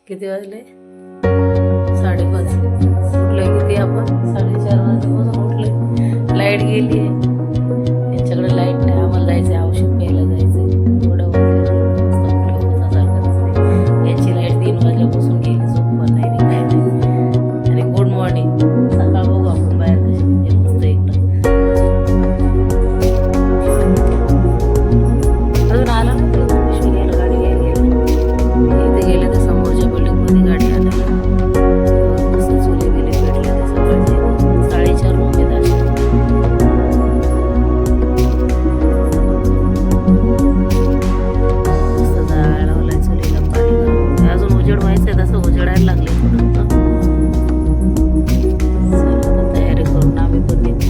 किती वाजले? 5:30. उठलोय किती आपण? 4:30 वाजल्यापासून उठले. लाईट गेली आहे. यांच्याकडे लाईट नाही. आम्हाला जायचं आहे, औषध प्यायला जायचं आहे. एवढं वाजले यांची लाईट 3 वाजल्यापासून गेली. झोप पण नाही काय नाही. आणि गुड मॉर्निंग. सकाळ बघू आपण बाहेर कशी म्हणजे मस्त इकडं. अजून आला ना तो विश्वनियाला गाडी घ्यायला गेला. इथे गेले तर समोरच्या बिल्डिंगमध्ये गाडी आणायला. मस्त चुली बिली भेटले ते सकाळचे. 4:30 रूम आहेत अशा. मस्त जाळ लावलाय चुलीला पाणी गरम. अजून उजेड व्हायचंय, तसं उजेडायला लागले थोडं. चला आता तयारी करून आम्ही पण निघू.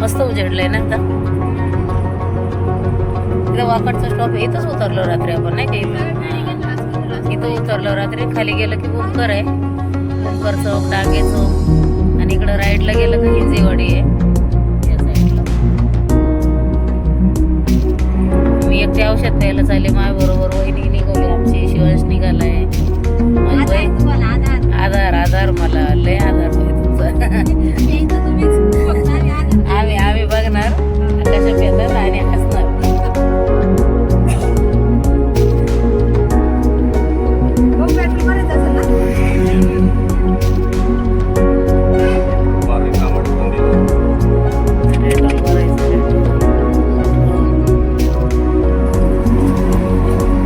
मस्त उजेडलंय ना आता. इथं वाकडचा स्टॉप आहे. इथंच उतरलो रात्री आपण, नाही का? इथं उतरलो रात्री. खाली गेलं की बुमकर आहे. बुमकर चौक, डांगे चौक, आणि इकडं राईटला गेलं की हिंजेवाडी आहे या साईडला. मी एकटे औषध प्यायला चालले. माझ्याबरोबर वहिनी निघाली आमची. शिवांश निघालाय. आधार मला लय आधार होय तुमचा. आम्ही बघणार कशा पेतात आणि हसणार.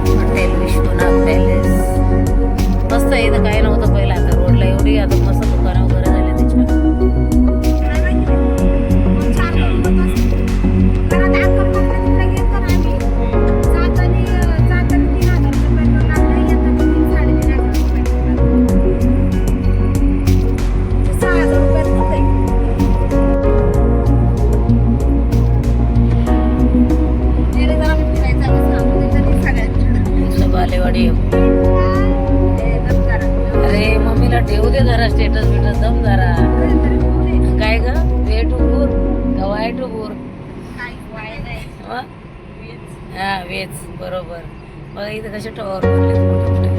हॉटेल विश्वनाथ पॅलेस मस्त आहे. इथं काय नव्हतं पहिलं, आता रोडला एवढी आता मस्त दुकानं वगैरे झाले त्याच्या. बालेवाडी. अरे मम्मीला ठेवू दे जरा स्टेटस बिटस. दम जरा. काय ग? वे टू गुर का वाय टू गुर? हा वेच बरोबर. बघा इथं कसे टॉवर बनले मोठे मोठे.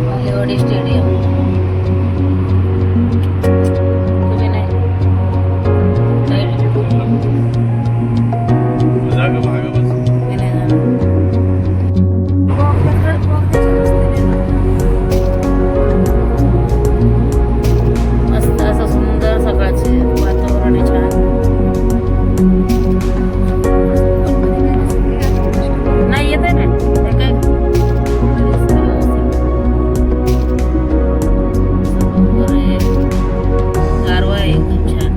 बालेवाडी स्टेडियम. तुम्ही नाही मी नाही जाणार. मस्त असं सुंदर सकाळचे वातावरण आहे. छान. नाही येत आहे ना ते काय. गारवा आहे एकदम छान.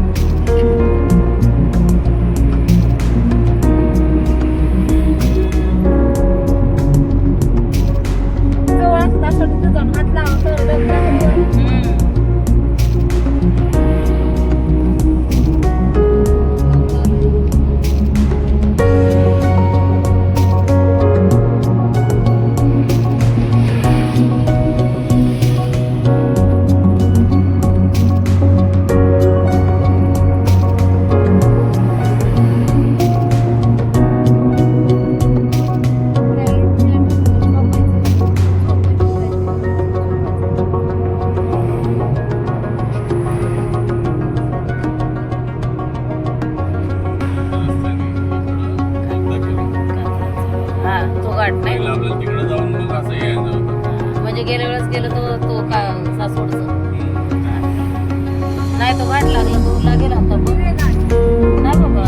म्हणजे गेल्या वेळेस गेलो तो का सासवडचं. नाही तो घाट लागला तो लागेल आता. नाही बाबा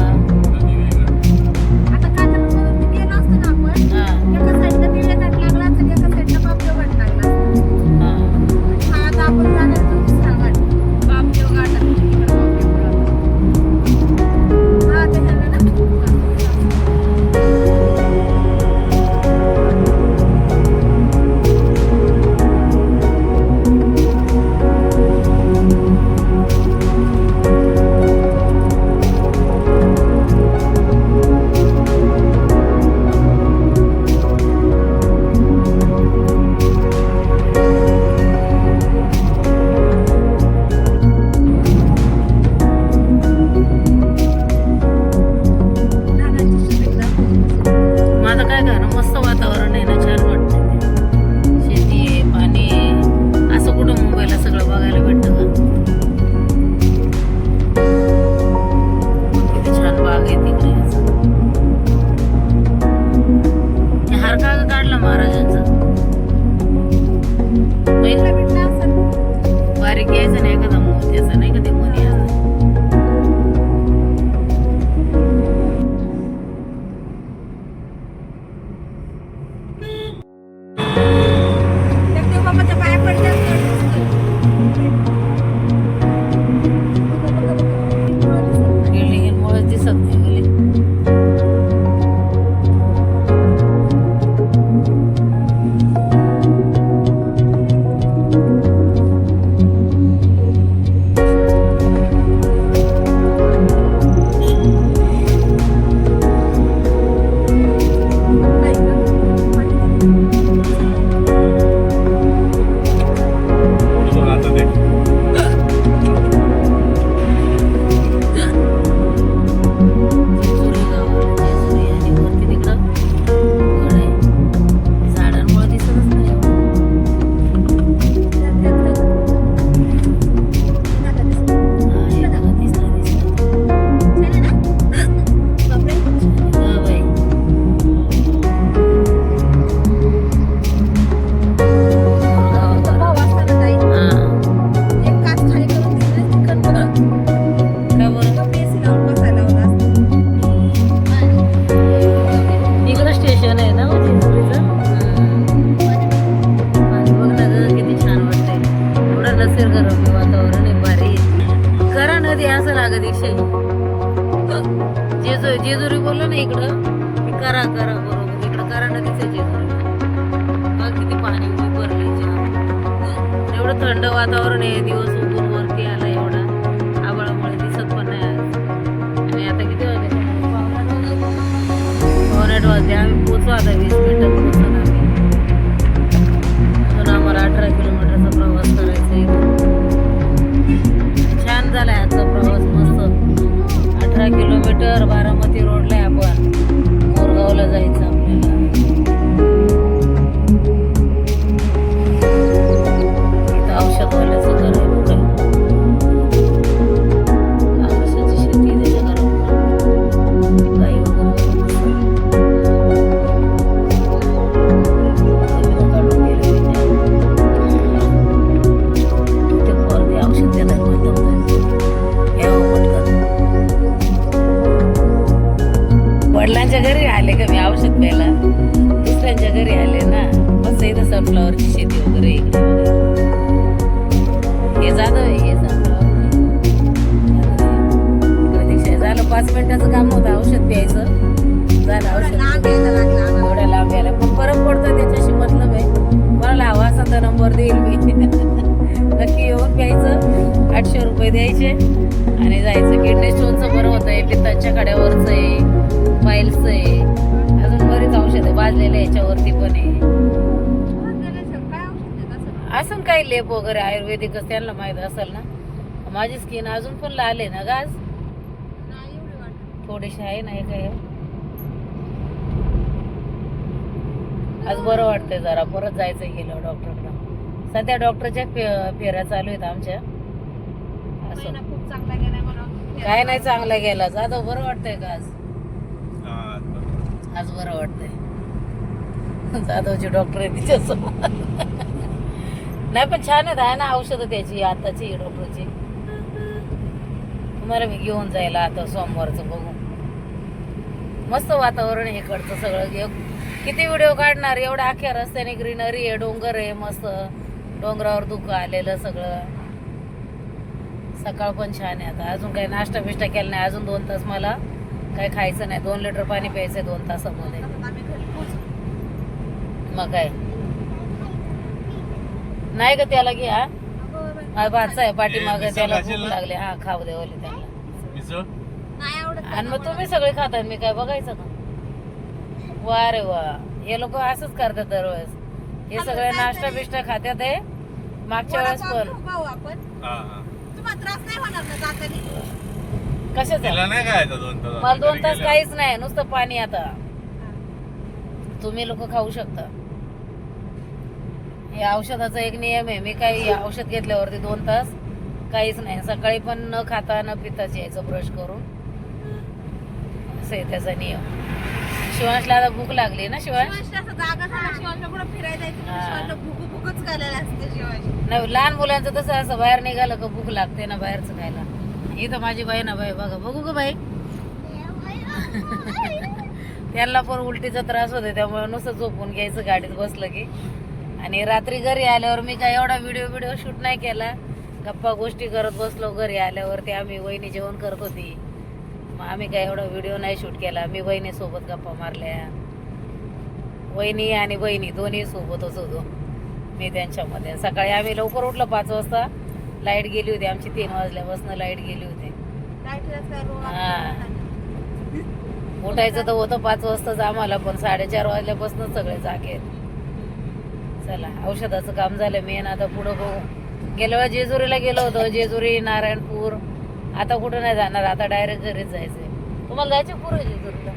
जेजुरी बोललो ना इकडं करा करा बरोबर इकडं करा नदीचं जेजुरी मग किती पाणी भरले एवढं थंड वातावरण आहे दिवस उगून वरती आला एवढा आभाळामुळे दिसत पण नाही आज आणि आता किती वाजले 8 वाजले आम्ही पोचू आता 20 मिनिटात पोचू आम्ही अजून आम्हाला 18 किलोमीटरचा प्रवास करायचा आहे छान झालाय आजचा प्रवास मस्त 18 किलोमीटर बारामती रोडला आहे आपण मोरगावला जायचं आपल्याला इथं औषधवाल्याचं घर आहे बघा कापसाची शेती आहे त्याच्या घरापुढे गाई वगैरे काढून गेले ते औषध देतात म्हणतात यावं पटकन वडिलांच्या घरी आले का मी औषध प्यायला दुसऱ्यांच्या घरी आले ना मस्त इथं सनफ्लॉवरची शेती वगैरे इकडे हे जाधव हे सनफ्लॉवर प्रतीक्षा झालं 5 मिनिटाचं काम होतं औषध प्यायचं झालं औषध एवढ्या लांब यायला पण फरक पडतो त्याच्याशी मतलब आहे मला हवा असा तर नंबर देईल मी नक्की येऊन प्यायचं 800 रुपये द्यायचे आणि जायचं किडनी स्टोनचं बरं होतं आहे पित्ताच्या कड्यावरचं आहे फाईल्स आहे अजून बरीच औषध आहे भाजलेले याच्यावरती पण आहे असं काही लेप वगैरे आयुर्वेदिकच त्यांना माहित असेल ना माझी स्किन अजून पण लाल आहे ना गाज थोडीशी आहे ना काय आज बरं वाटतंय जरा परत जायचं गेलं डॉक्टरकडं सध्या डॉक्टरच्या फेऱ्या चालू आहेत आमच्या असं काय नाही चांगला गेला जाधव बरं वाटतंय का आज बरं वाटतंय जाधवची डॉक्टर आहे तिच्यासमोर नाही पण छान आहे ना औषधं त्याची आताची डॉक्टरची तुम्हाला मी घेऊन जायला आता सोमवारचं बघू मस्त वातावरण हे इकडचं सगळं किती व्हिडिओ काढणार एवढ्या अख्ख्या रस्त्याने ग्रीनरी आहे डोंगर आहे मस्त डोंगरावर दुःख आलेलं सगळं सकाळ पण छान आहे आता अजून काही नाश्ता बिष्टा केला नाही अजून 2 तास मला काही खायचं नाही 2 लिटर पाणी प्यायचंय 2 तासामध्ये मग काय नाही ग त्याला घे हा भातचा आहे पाठीमाग त्याला भूक लागले हा खाऊ देवले त्याला आणि मग तुम्ही सगळे खातात मी काय बघायचं का वा रे वा हे लोक असंच करतात दरवेळेस हे सगळे नाश्ता बिष्टा खात्यात आहे मागच्या वेळेस पण कशाच मला 2 तास काहीच नाही नुसतं पाणी आता तुम्ही लोक खाऊ शकता हे औषधाचा एक नियम आहे मी काही औषध घेतल्यावरती 2 तास काहीच नाही सकाळी पण न खाता न पिताच यायचं ब्रश करून असं आहे त्याचा नियम शिवांशला आता भूक लागली ना शिवांश नाही लहान मुलांचं तसं असं बाहेर निघालं का भूक लागते ना बाहेरचं खायला इथं माझी बहीण बाई बघा बघू का बाई त्यांना पण उलटीचा त्रास होतो त्यामुळे नुसतं झोपून घ्यायचं गाडीत बसलं की आणि रात्री घरी आल्यावर मी काय एवढा व्हिडिओ शूट नाही केला गप्पा गोष्टी करत बसलो घरी आल्यावरती आम्ही वहिनी जेवण करत होती मग आम्ही काय एवढा व्हिडिओ नाही शूट केला मी बहिणीसोबत गप्पा मारल्या वहिनी आणि बहिणी दोन्ही सोबतच होतो मी त्यांच्यामध्ये सकाळी आम्ही लवकर उठलो 5 वाजता लाईट गेली होती आमची 3 वाजल्यापासून लाईट गेली होती हा उठायचं तर होतं 5 वाजताच आम्हाला पण 4:30 वाजल्यापासून सगळे जागे आहेत चला औषधाचं काम झालं मेन आता पुढं बघू गेल्या वेळा जेजुरीला गेलो होतो जेजुरी नारायणपूर आता कुठं नाही जाणार आता डायरेक्ट घरीच जायचंय तुम्हाला जायचं पुढे जेजुरीला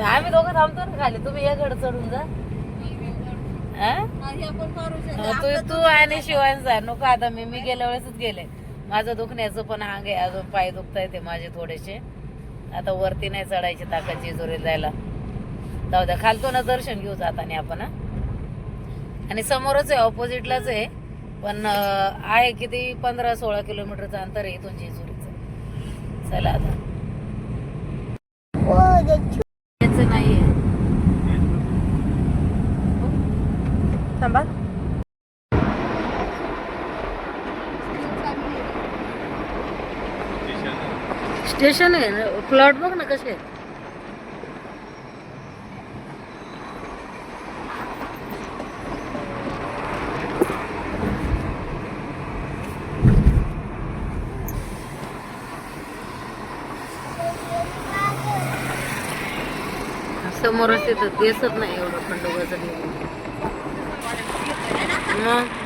आम्ही दोघं थांबतो ना खाली तुम्ही या गड चढून जा तू आणि शिवांश जा नको आता मी गेल्या वेळेसच गेले माझं दुखण्याचं पण अंग आहे अजून पाय दुखताय ते माझे थोडेसे आता वरती नाही चढायची ताकद जेजुरीला जायला जाऊ द्या खालतो ना दर्शन घेऊ जाताना आपण आणि समोरच आहे ऑपोजिटलाच आहे पण आहे किती 15-16 किलोमीटरचं अंतर आहे इथून जेजुरीचं चला आता नाहीये थांबा स्टेशन आहे ना, प्लॉट बघ ना कसे आहेत. समोरच तिथं दिसत नाही एवढं खंडोबाचं देऊळ. मग